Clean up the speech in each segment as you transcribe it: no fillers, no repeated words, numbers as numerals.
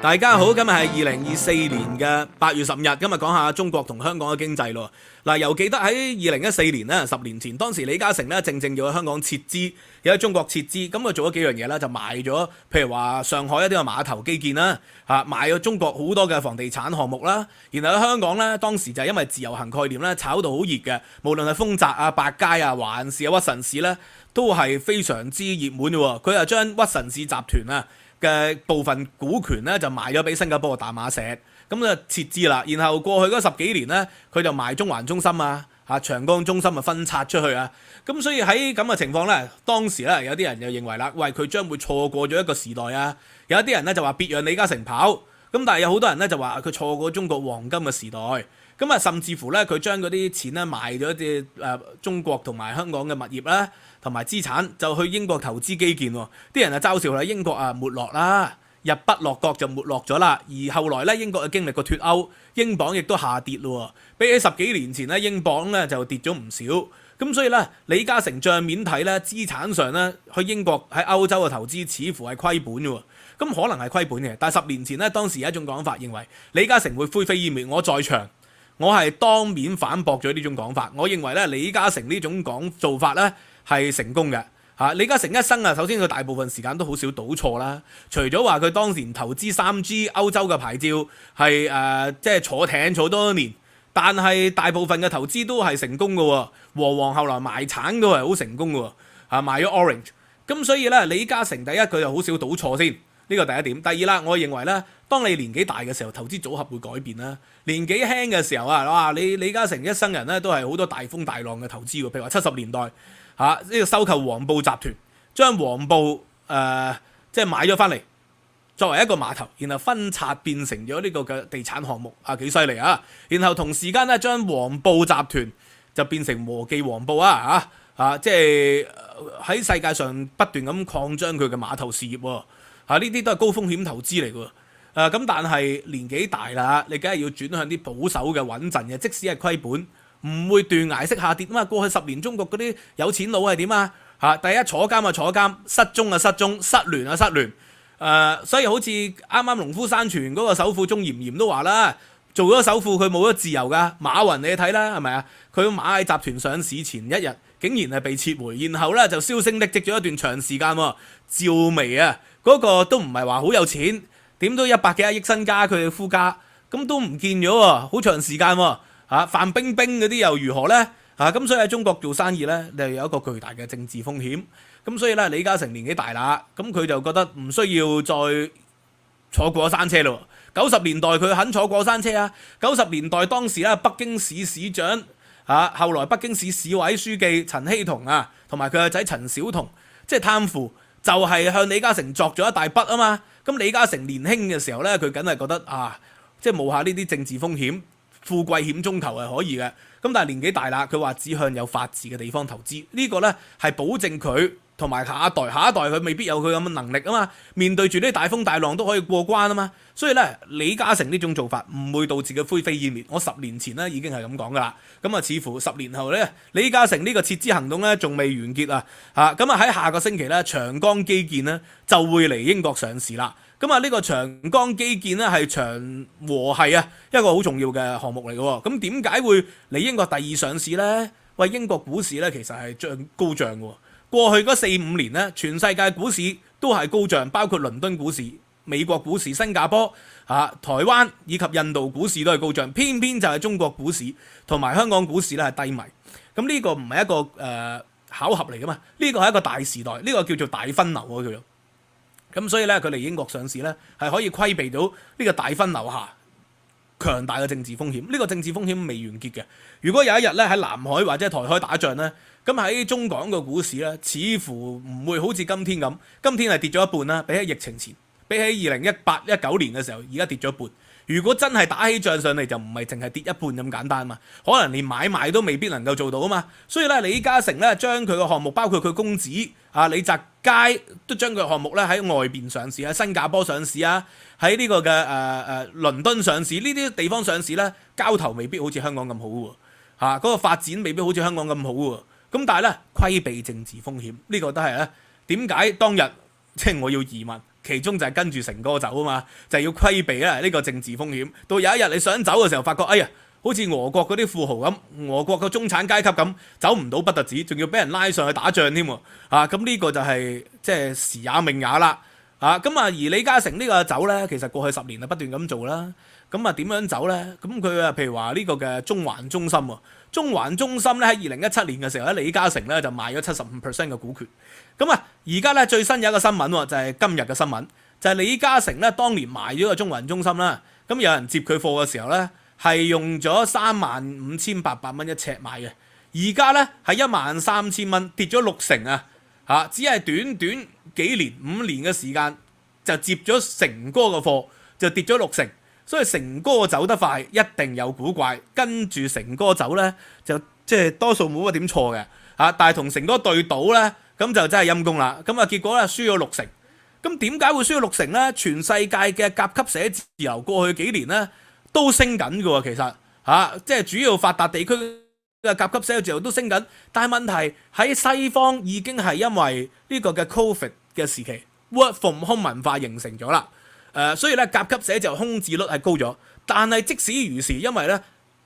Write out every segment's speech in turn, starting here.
大家好，今日係2024年嘅8月10日，今日講下中國同香港嘅經濟咯。嗱，又記得喺2014年咧，10年前，當時李嘉誠咧正要喺香港撤資，又喺中國撤資，咁佢做咗幾樣嘢啦，就賣咗，譬如話上海一啲嘅碼頭基建啦，賣咗中國好多嘅房地產項目啦，然後喺香港咧，當時就係因為自由行概念咧炒到好熱嘅，無論係豐澤啊、百佳啊、華潤士啊、屈臣氏咧，都係非常之熱門嘅喎。佢就將屈臣氏集團啊嘅部分股權咧就賣咗俾新加坡嘅淡馬錫，咁就撤資啦。然後過去嗰10幾年咧，佢就賣中環中心啊、長江中心啊分拆出去啊。咁所以喺咁嘅情況咧，當時咧有啲人就認為啦，喂，佢將會錯過咗一個時代啊。有一啲人咧就話別讓李嘉誠跑，咁但係有好多人咧就話佢錯過中國黃金嘅時代。咁啊，甚至乎咧佢將嗰啲錢咧賣咗啲中國同埋香港嘅物業啦，同埋資產就去英國投資基建喎。啲人就嘲笑啦，英國沒落啦，日不落國就沒落咗啦。而後來咧，英國就經歷過脫歐，英鎊亦都下跌咯。比起10幾年前咧，英鎊咧就跌咗唔少。咁所以咧，李嘉誠帳面睇咧，資產上咧去英國喺歐洲嘅投資似乎係虧本嘅喎。咁可能係虧本嘅，但係10年前咧，當時有一種講法認為李嘉誠會灰飛煙滅。我在場，我係當面反駁咗呢種講法。我認為咧，李嘉誠呢種做法咧係成功嘅。李嘉誠一生首先佢大部分時間都好少賭錯啦。除咗話佢當年投資3G 歐洲嘅牌照係即係坐艇坐多年，但係大部分嘅投資都係成功嘅喎。和黃後來賣橙都係好成功嘅喎，賣咗 Orange。咁所以咧，李嘉誠第一佢就好少賭錯先，呢個第一點。第二啦，我認為咧，當你年紀大嘅時候，投資組合會改變啦。年紀輕嘅時候哇，你李嘉誠一生人咧都係好多大風大浪嘅投資喎。譬如話70年代呢個收購黃埔集團，將黃埔即係買咗翻嚟作為一個碼頭，然後分拆變成咗呢個嘅地產項目幾犀利啊！然後同時間咧將黃埔集團就變成和記黃埔即係喺世界上不斷咁擴張佢嘅碼頭事業喎。呢啲都係高風險投資嚟㗎。咁但係年紀大啦，你梗係要轉向啲保守嘅穩陣嘅，即使係虧本，唔會斷崖式下跌啊嘛。過去10年中國嗰啲有錢佬係點啊？第一坐監就坐監，失蹤就失蹤，失聯就失聯。所以好似啱啱農夫山泉嗰個首富鐘炎炎都話啦，做咗首富佢冇咗自由㗎。馬雲你睇啦，係咪啊？佢螞蟻集團上市前一日竟然係被撤回，然後咧就銷聲匿跡咗一段長時間喎。趙薇嗰個都唔係話好有錢，點都100幾億身家，佢嘅夫家咁都唔見咗喎，好長時間喎。范冰冰嗰啲又如何呢？咁所以喺中國做生意呢，你係有一個巨大嘅政治風險。咁所以咧，李嘉誠年紀大啦，咁佢就覺得唔需要再坐過山車咯。90年代佢肯坐過山車啊。90年代當時咧，北京市市長後來北京市市委書記陳希同同埋佢個仔陳小同，即係貪腐，就係向李嘉誠作咗一大筆啊嘛。咁李嘉誠年輕嘅時候咧，佢梗係覺得即係冒下呢啲政治風險，富貴險中求係可以嘅。咁但係年紀大啦，佢話只向有法治嘅地方投資，呢個咧係保證佢同埋下一代佢未必有佢咁嘅能力啊嘛。面對住呢啲大風大浪都可以過關啊嘛。所以咧，李嘉誠呢種做法唔會導致佢灰飛煙滅。我10年前咧已經係咁講噶啦。咁似乎10年後咧，李嘉誠呢個撤資行動咧仲未完結啊。咁喺下個星期咧，長江基建咧就會嚟英國上市啦。咁呢個長江基建咧係長和係一個好重要嘅項目嚟嘅喎。咁點解會嚟英國第2上市呢？喂，英國股市咧其實係高漲嘅喎。過去嗰4-5年咧，全世界股市都係高漲，包括倫敦股市、美國股市、新加坡、台灣以及印度股市都係高漲。偏偏就係中國股市同埋香港股市咧係低迷。咁呢個唔係一個巧合嚟噶嘛？呢個係一個大時代，呢個叫做大分流叫做。咁所以咧，佢嚟英國上市咧，係可以規避到呢個大分流下強大嘅政治風險。呢個政治風險未完結嘅。如果有一日咧喺南海或者台海打仗咧，咁喺中港嘅股市咧，似乎唔會好似今天咁。今天係跌咗一半啦，比起疫情前，比起2018-19年嘅時候，而家跌咗一半。如果真係打起仗上嚟，就唔係淨係跌一半咁簡單嘛，可能連買賣都未必能夠做到啊嘛。所以咧，李嘉誠咧將佢嘅項目，包括佢公子李澤楷，都將佢嘅項目咧喺外邊上市，喺新加坡上市喺呢個嘅倫敦上市，呢啲地方上市咧，交投未必好似香港咁好喎，嗰個發展未必好似香港咁好喎。咁但係咧，規避政治風險，呢個都係咧點解當日即係我要移民其中就係跟住成哥走啊嘛，就係要規避呢個政治風險。到有一日你想走嘅時候，發覺哎呀，好似俄國嗰啲富豪咁，俄國嘅中產階級咁，走唔到不特止，仲要俾人拉上去打仗添喎。咁呢個就係即係時也命也啦。咁而李嘉誠呢個走呢，其實過去10年不斷咁做啦。咁點樣走呢？咁佢譬如話呢個嘅中環中心喎，中環中心咧喺2017年嘅時候咧，李嘉誠咧就賣咗75% 嘅股權。而家咧最新有一個新聞喎，就係今日嘅新聞，就係李嘉誠咧當年賣咗個中環中心啦。咁有人接佢貨嘅時候咧，係用咗35,800蚊一尺買嘅，而家咧係13,000蚊，跌咗60%啊！只係短短幾年5年嘅時間就接咗成哥嘅貨，就跌咗60%。所以成哥走得快，一定有古怪。跟住成哥走咧，就即係多數冇乜點錯嘅。但係同成哥對賭咧，咁就真係陰公啦。結果咧輸咗60%。咁點解會輸咗60%咧？全世界嘅甲級寫字樓過去幾年咧都升緊嘅喎，其實即係主要發達地區嘅甲級寫字樓都升緊。但係問題喺西方已經係因為呢個嘅 Covid 嘅時期 Work from home 文化形成咗啦。所以咧甲級寫字樓空置率係高咗，但係即使如是，因為咧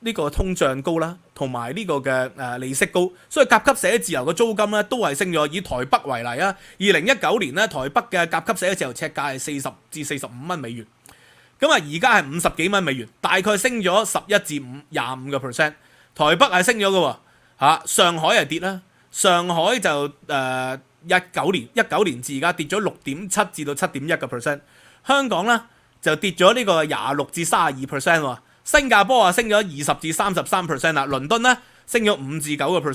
呢個通脹高啦，同埋呢個嘅利息高，所以甲級寫字樓嘅租金咧都係升咗。以台北為例啊，2019年咧台北嘅甲級寫字樓尺價係40至45蚊美元，而家係50幾蚊美元，大概升咗11至25%。台北係升咗嘅喎，上海係跌啦，上海就19年至而家跌咗6.7至到7.1%。香港咧就跌咗呢個26至32%喎，新加坡升咗20至33%啦，倫敦咧升咗5至9%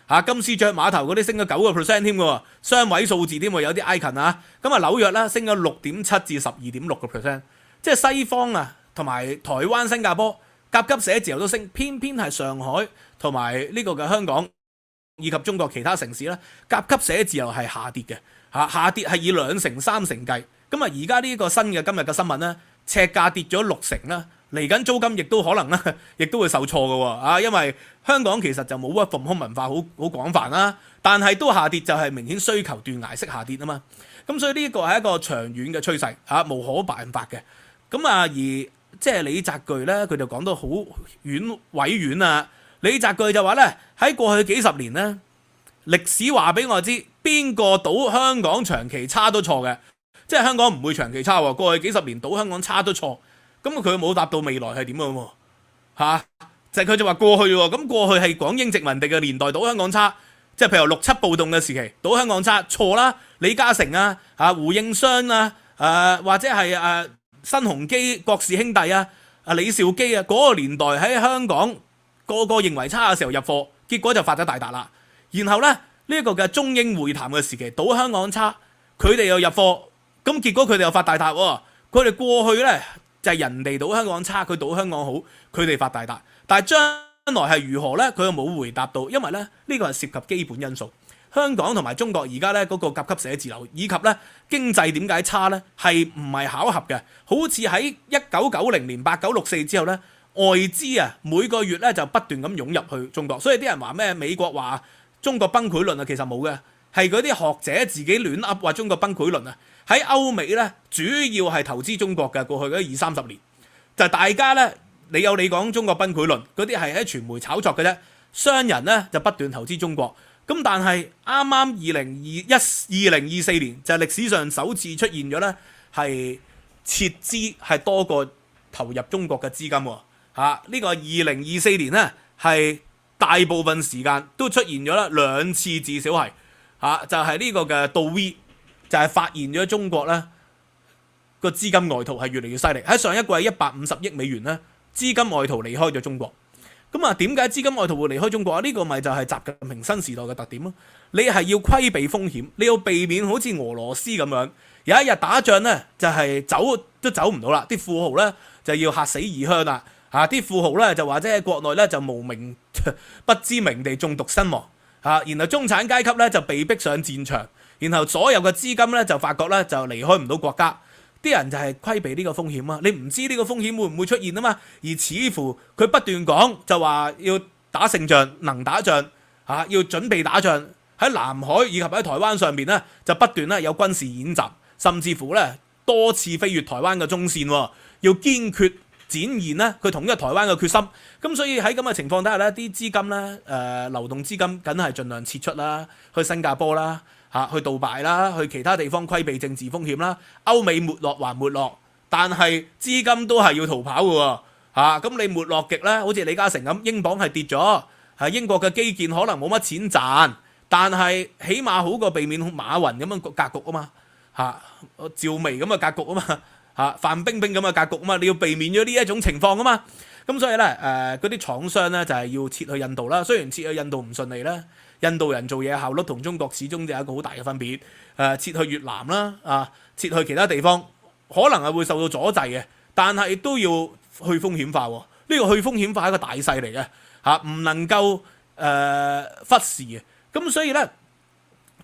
喎，金絲雀碼頭嗰啲升咗9%添喎，雙位數字添喎，有啲 icon 紐約咧升咗6.7至12.6%，即係西方同埋台灣、新加坡甲級寫字樓都升，偏偏係上海同埋呢個嘅香港以及中國其他城市咧，甲級寫字樓係下跌嘅，下跌係以2成3成計。而家呢個新嘅今日嘅新聞咧，尺價跌咗60%啦，嚟緊租金亦都可能咧，亦都會受挫嘅喎，因為香港其實就冇 work from home 文化好廣泛啦，但係都下跌就係明顯需求斷崖式下跌啊嘛，咁所以呢個係一個長遠嘅趨勢無可辦法嘅。而即係李澤鉅咧，佢就講得好委婉啊。李澤鉅就話咧，喺過去幾十年咧，歷史話俾我知，邊個賭香港長期差都錯嘅。即係香港唔會長期差喎，過去幾十年賭香港差都錯，咁佢冇答到未來係點樣喎？就係佢就話過去喎，咁過去係港英殖民地嘅年代賭香港差，即係譬如6·7暴動嘅時期賭香港差錯啦，李嘉誠胡應湘或者係新鴻基郭氏兄弟李兆基嗰個年代喺香港個個認為差嘅時候入貨，結果就發咗大達啦。然後咧呢個嘅中英會談嘅時期賭香港差，佢哋又入貨。咁結果佢哋又發大達喎，佢哋過去咧就係人哋賭香港差，佢賭香港好，佢哋發大達。但係將來係如何咧？佢又冇回答到，因為咧呢個係涉及基本因素。香港同埋中國而家咧嗰個甲級寫字樓以及咧經濟點解差咧，係唔係巧合嘅？好似喺1990年8964之後咧，外資每個月咧就不斷咁湧入去中國，所以啲人話咩美國話中國崩潰論其實冇嘅，係嗰啲學者自己亂噏話中國崩潰論喺歐美咧，主要係投資中國嘅過去嗰20-30年，就係大家咧，你有你講中國崩潰論，嗰啲係喺傳媒炒作嘅啫。商人咧就不斷投資中國，咁但係啱啱2024年就係歷史上首次出現咗咧，係撤資係多過投入中國嘅資金喎。呢個2024年咧係大部分時間都出現咗啦2次至少係就係呢個嘅杜 V。就係發現咗中國咧個資金外逃係越嚟越犀利，喺上一季150億美元咧資金外逃離開咗中國。點解資金外逃會離開中國呢個咪就係習近平新時代嘅特點咯。你係要規避風險，你要避免好似俄羅斯咁樣，有一日打仗咧就係走都走唔到啦，啲富豪咧就要嚇死異鄉啦。啲富豪咧就或者喺國內咧就無名不知名地中毒身亡。然後中產階級咧就被逼上戰場。然後所有嘅資金咧就發覺咧就離開唔到國家，啲人就係規避呢個風險啊！你唔知呢個風險會唔會出現啊嘛？而似乎佢不斷講就話要打勝仗，能打仗要準備打仗，喺南海以及喺台灣上邊咧就不斷咧有軍事演習，甚至乎咧多次飛越台灣嘅中線，要堅決展現咧佢統一台灣嘅決心。咁所以喺咁嘅情況底下咧，啲資金咧流動資金梗係盡量撤出啦，去新加坡啦，去杜拜啦，去其他地方規避政治風險啦。歐美沒落還沒落，但係資金都係要逃跑嘅喎。咁你沒落極咧，好似李嘉誠咁，英鎊係跌咗，英國嘅基建可能冇乜錢賺，但係起碼好過避免馬雲咁樣格局啊嘛，趙薇咁嘅格局啊嘛，范冰冰咁嘅格局啊嘛，你要避免咗呢一種情況啊嘛。咁所以咧嗰啲廠商咧就係要撤去印度啦。雖然撤去印度唔順利咧，印度人做嘢效率同中國始終就有一個好大嘅分別。撤去越南啦，撤去其他地方可能係會受到阻滯嘅，但係都要去風險化喎。呢個去風險化係一個大勢嚟嘅，唔能夠忽視嘅。咁所以咧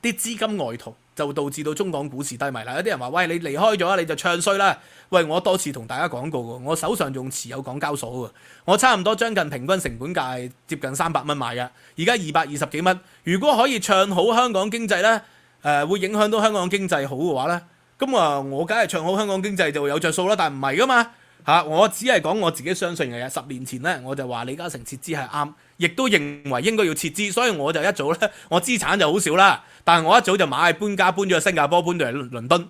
啲資金外逃就導致到中港股市低迷啦。有啲人話：喂，你離開咗你就唱衰啦。喂，我多次同大家講過喎，我手上仲持有港交所喎，我差唔多將近平均成本價係接近300蚊買嘅，而家220幾蚊。如果可以唱好香港經濟咧，會影響到香港經濟好嘅話咧，咁我梗係唱好香港經濟就會有着數啦。但係唔係噶嘛。我只係講我自己相信嘅嘢。10年前咧，我就話李嘉誠撤資係啱，亦都認為應該要撤資，所以我就一早咧，我資產就好少啦，但係我一早就買搬家搬咗去新加坡，搬到嚟倫敦。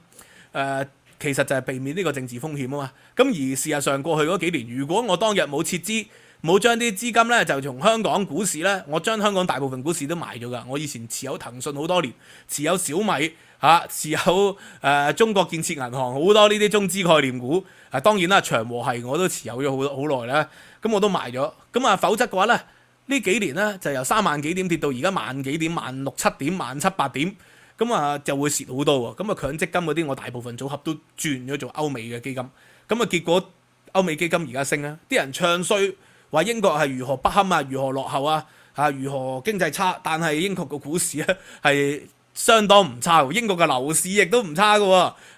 其實就係避免呢個政治風險啊嘛。咁而事實上過去嗰幾年，如果我當日冇撤資，冇將啲資金咧就從香港股市咧，我將香港大部分股市都賣咗㗎。我以前持有騰訊好多年，持有小米持有中國建設銀行好多呢啲中資概念股。當然啦，長和系我都持有咗好耐啦。咁我都賣咗。咁否則嘅話咧，呢幾年咧就由3萬幾點跌到而家萬幾點、16000、7點、17000、8點。咁就會蝕好多喎。咁強積金嗰啲我大部分組合都轉咗做歐美嘅基金。咁結果歐美基金而家升啦，啲人唱衰話英國係如何不堪啊，如何落後啊，如何經濟差，但係英國個股市咧係相當唔差喎。英國嘅樓市亦都唔差嘅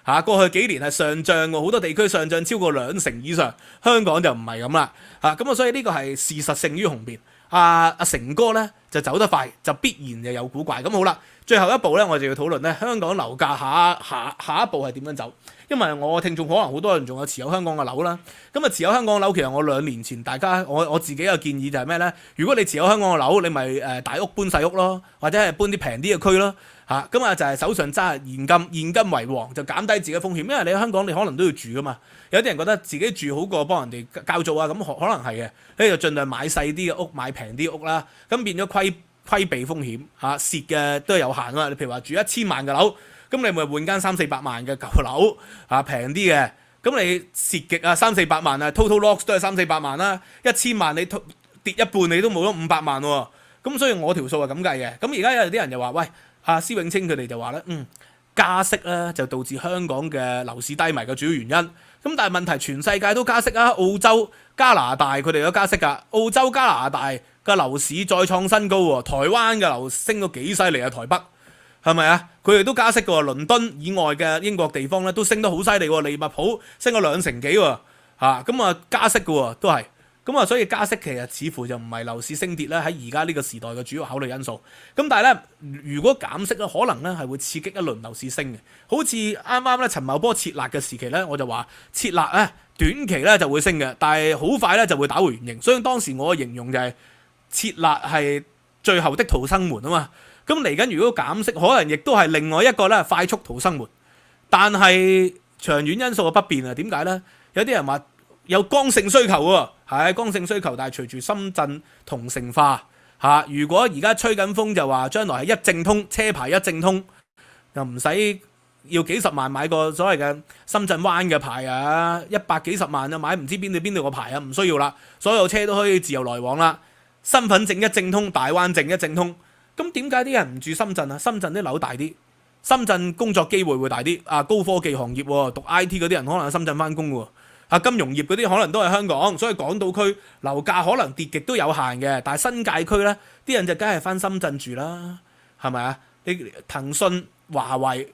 喎。過去幾年係上漲喎，好多地區上漲超過2成以上，香港就唔係咁啦。所以呢個係事實勝於雄辯。阿成哥咧就走得快，就必然就有古怪。咁好啦，最後一步咧，我就要討論咧香港樓價下一步係點樣走。因為我聽眾可能好多人仲有持有香港嘅樓啦。咁持有香港嘅樓，其實我2年前我自己嘅建議就係咩咧？如果你持有香港嘅樓，你咪大屋搬細屋咯，或者係搬啲平啲嘅區咯。就係手上揸現金為王，就減低自己風險。因為你喺香港你可能都要住噶嘛。有啲人覺得自己住好過幫人哋交租啊，咁可能係嘅。你就盡量買細啲嘅屋，買平啲屋啦。咁變咗規避風險蝕嘅都係有限啊。你譬如話住1000萬嘅樓，咁你咪換間300-400萬嘅舊樓平啲嘅。咁你蝕極300-400萬total loss 都係300-400萬啦。1000萬你跌一半你都冇咗500萬喎。咁所以我條數係咁計嘅。咁而家有啲人就話喂。施永青佢哋就話咧，加息咧就導致香港嘅樓市低迷嘅主要原因。咁但係問題全世界都加息啊，澳洲、加拿大佢哋都加息㗎。澳洲、加拿大嘅樓市再創新高喎，台灣嘅樓升到幾犀利啊，台北係咪啊？佢哋都加息㗎喎，倫敦以外嘅英國地方咧都升得好犀利喎，利物浦升咗2成幾喎，加息㗎喎都係。所以加息其實似乎就唔係樓市升跌咧喺而家呢個時代嘅主要考慮因素。咁但係咧，如果減息咧，可能咧係會刺激一輪樓市升嘅。好似啱啱咧陳茂波撤辣嘅時期咧，我就話撤辣咧短期咧就會升嘅，但係好快咧就會打回原形。所以當時我嘅形容就係撤辣係最後的逃生門啊嘛。咁嚟緊如果減息，可能亦都係另外一個咧快速逃生門。但係長遠因素嘅不變啊，點解咧？有啲人話有剛性需求喎，係剛性需求，但係隨住深圳同城化如果而家吹緊風就話將來係一證通，車牌一證通，又唔使要幾十萬買個所謂嘅深圳灣嘅牌100幾十萬買唔知邊度個牌唔需要啦，所有車都可以自由來往啦，身份證一證通，大灣證一證通。咁點解啲人唔住深圳啊？深圳啲樓大啲，深圳工作機會會大啲高科技行業讀 IT 嗰啲人可能喺深圳翻工喎。金融業嗰啲可能都係香港，所以港島區樓價可能跌極都有限嘅，但係新界區咧，啲人就梗係翻深圳住啦，係咪啊？你騰訊、華為、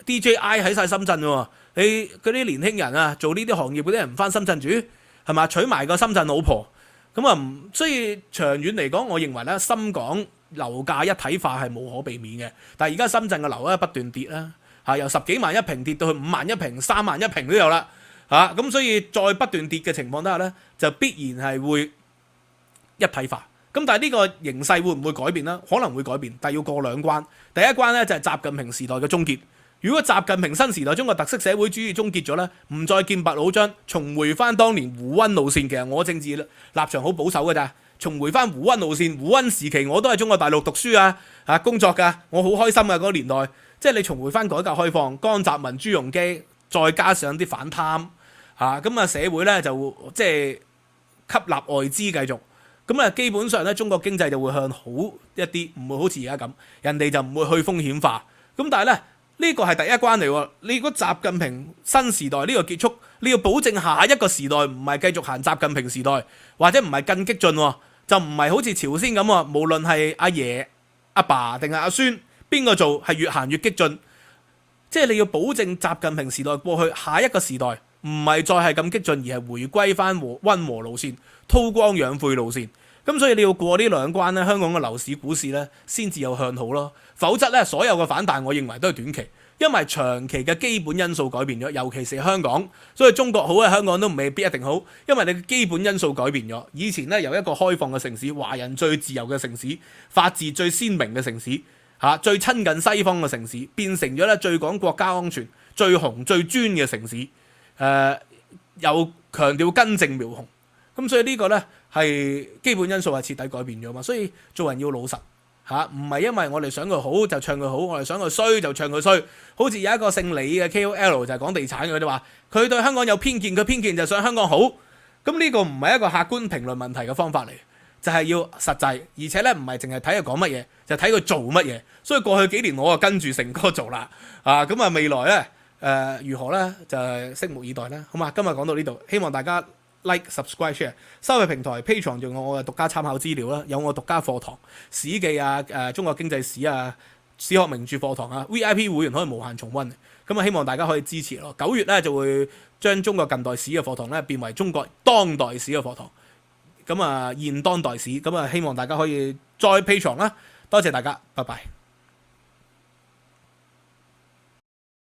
DJI 喺晒深圳喎，你嗰啲年輕人做呢啲行業嗰啲人唔翻深圳住，係咪？娶埋個深圳老婆，所以長遠嚟講，我認為咧，深港樓價一體化係無可避免嘅。但係而家深圳嘅樓不斷跌啦。由10幾萬一平跌到去5萬一平、3萬一平都有啦，咁所以再不斷跌嘅情況底下咧，就必然係會一體化。咁但係呢個形勢會唔會改變呢？可能會改變，但係要過兩關。第一關咧就係習近平時代嘅終結。如果習近平新時代中國特色社會主義終結咗咧，唔再劍拔弩張，重回翻當年胡溫路線。其實我政治立場好保守㗎咋，重回翻胡溫路線。胡溫時期我都喺中國大陸讀書工作㗎，我好開心㗎嗰個年代。即係你重回翻改革開放，江澤民、朱鎔基，再加上啲反貪咁社會咧就即係吸納外資繼續。咁基本上咧，中國經濟就會向好一啲，唔會好似而家咁，人哋就唔會去風險化。咁但係咧，呢個係第一關嚟喎。你如果習近平新時代呢個結束，你要保證下一個時代唔係繼續行習近平時代，或者唔係更激進，就唔係好似朝鮮咁喎。無論係阿爺、阿爸定係阿孫，邊個做係越行越激進。即係你要保證習近平時代過去，下一個時代唔係再係咁激進，而係回歸翻溫和路線、韜光養晦路線。咁所以你要過呢兩關咧，香港嘅樓市、股市咧先至有向好咯。否則咧，所有嘅反彈，我認為都係短期，因為長期嘅基本因素改變咗，尤其是香港。所以中國好嘅香港都未必一定好，因為你嘅基本因素改變咗。以前咧由一個開放嘅城市、華人最自由嘅城市、法治最鮮明嘅城市、最親近西方嘅城市，變成咗咧最講國家安全、最紅最專嘅城市。又強調根正苗紅。咁所以呢個咧係基本因素係徹底改變咗嘛。所以做人要老實唔係因為我哋想佢好就唱佢好，我哋想佢衰就唱佢衰。好似有一個姓李嘅 KOL 就係講地產嘅，佢哋話佢對香港有偏見，佢偏見就想香港好。咁呢個唔係一個客觀評論問題嘅方法嚟，就係要實際，而且咧唔係淨係睇佢講乜嘢，就睇佢做乜嘢。所以過去幾年我就跟住成哥做啦。咁未來咧如何咧就係拭目以待啦。好嘛，今日講到呢度，希望大家like、subscribe、share。收費平台 Patreon 仲有我嘅獨家參考資料啦，有我獨家課堂史記中國經濟史史學名著課堂VIP 會員可以無限重溫。咁希望大家可以支持咯。9月咧就會將中國近代史嘅課堂咧變為中國當代史嘅課堂。咁現當代史。咁希望大家可以再 Patreon啦。多謝大家，拜拜。